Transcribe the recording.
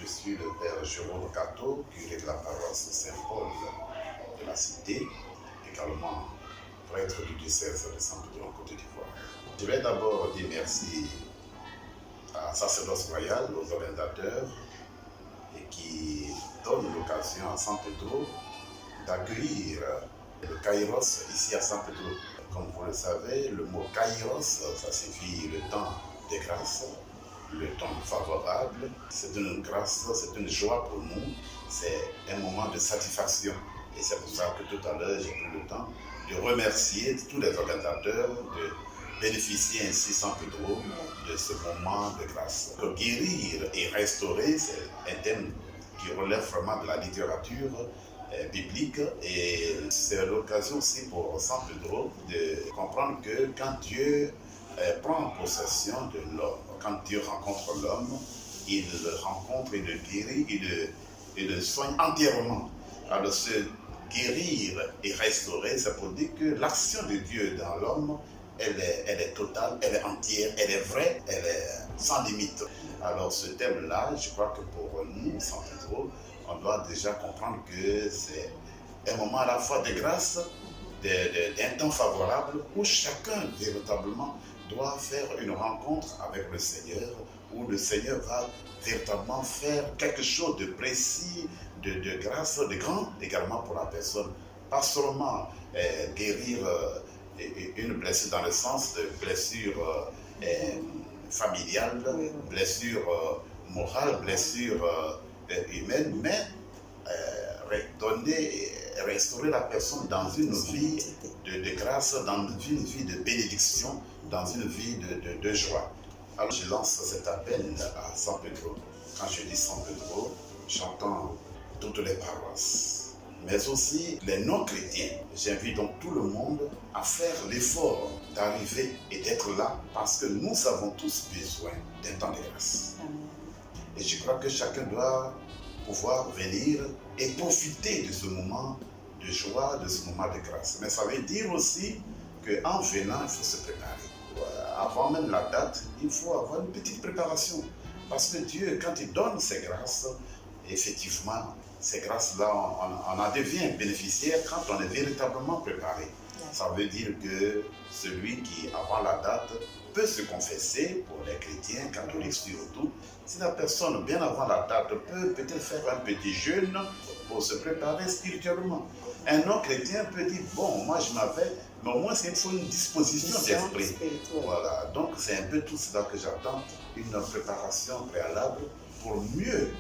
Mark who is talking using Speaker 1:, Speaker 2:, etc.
Speaker 1: Je suis le père Jérôme Cato, curé de la paroisse Saint-Paul de la Cité, également prêtre du diocèse de Saint-Pédro en Côte d'Ivoire. Je vais d'abord dire merci à Sacerdoce Royal, aux organisateurs, et qui donnent l'occasion à Saint-Pédro d'accueillir le Kairos ici à Saint-Pédro. Comme vous le savez, le mot Kairos, ça signifie le temps des grâces, le temps favorable. C'est une grâce, c'est une joie pour nous, c'est un moment de satisfaction. Et c'est pour ça que tout à l'heure, j'ai pris le temps de remercier tous les organisateurs, de bénéficier ainsi Saint-Pédro de ce moment de grâce. Guérir et restaurer, c'est un thème qui relève vraiment de la littérature biblique, et c'est l'occasion aussi pour Saint-Pédro de comprendre que quand Dieu prend possession de l'homme, quand Dieu rencontre l'homme, il le rencontre et le guérit et le soigne entièrement. Alors se guérir et restaurer, c'est pour dire que l'action de Dieu dans l'homme, elle est totale, elle est entière, elle est vraie, elle est sans limite. Alors ce thème-là, je crois que pour nous, Saint-Pédro, on doit déjà comprendre que c'est un moment à la fois de grâce, d'un temps favorable, où chacun véritablement doit faire une rencontre avec le Seigneur, où le Seigneur va véritablement faire quelque chose de précis, de grâce, de grand également pour la personne. Pas seulement guérir une blessure dans le sens de blessure familiale, blessure morale, blessure humaine, mais donner et restaurer la personne dans une vie de grâce, dans une vie de bénédiction, dans une vie de joie. Alors je lance cet appel à Saint-Pédro. Quand je dis Saint-Pédro, j'entends toutes les paroisses, mais aussi les non-chrétiens. J'invite donc tout le monde à faire l'effort d'arriver et d'être là, parce que nous avons tous besoin d'un temps de grâce. Et je crois que chacun doit pouvoir venir et profiter de ce moment de joie, de ce moment de grâce. Mais ça veut dire aussi qu'en venant, il faut se préparer. Avant même la date, il faut avoir une petite préparation. Parce que Dieu, quand il donne ses grâces, effectivement, ces grâces-là, on en devient bénéficiaire quand on est véritablement préparé. Ça veut dire que celui qui, avant la date, peut se confesser pour les chrétiens, catholiques surtout. Si la personne, bien avant la date, peut peut-être faire un petit jeûne pour se préparer spirituellement. Un non-chrétien peut dire, bon, moi je m'appelle, mais au moins il faut une disposition d'esprit. Voilà, donc c'est un peu tout cela que j'attends, une préparation préalable pour mieux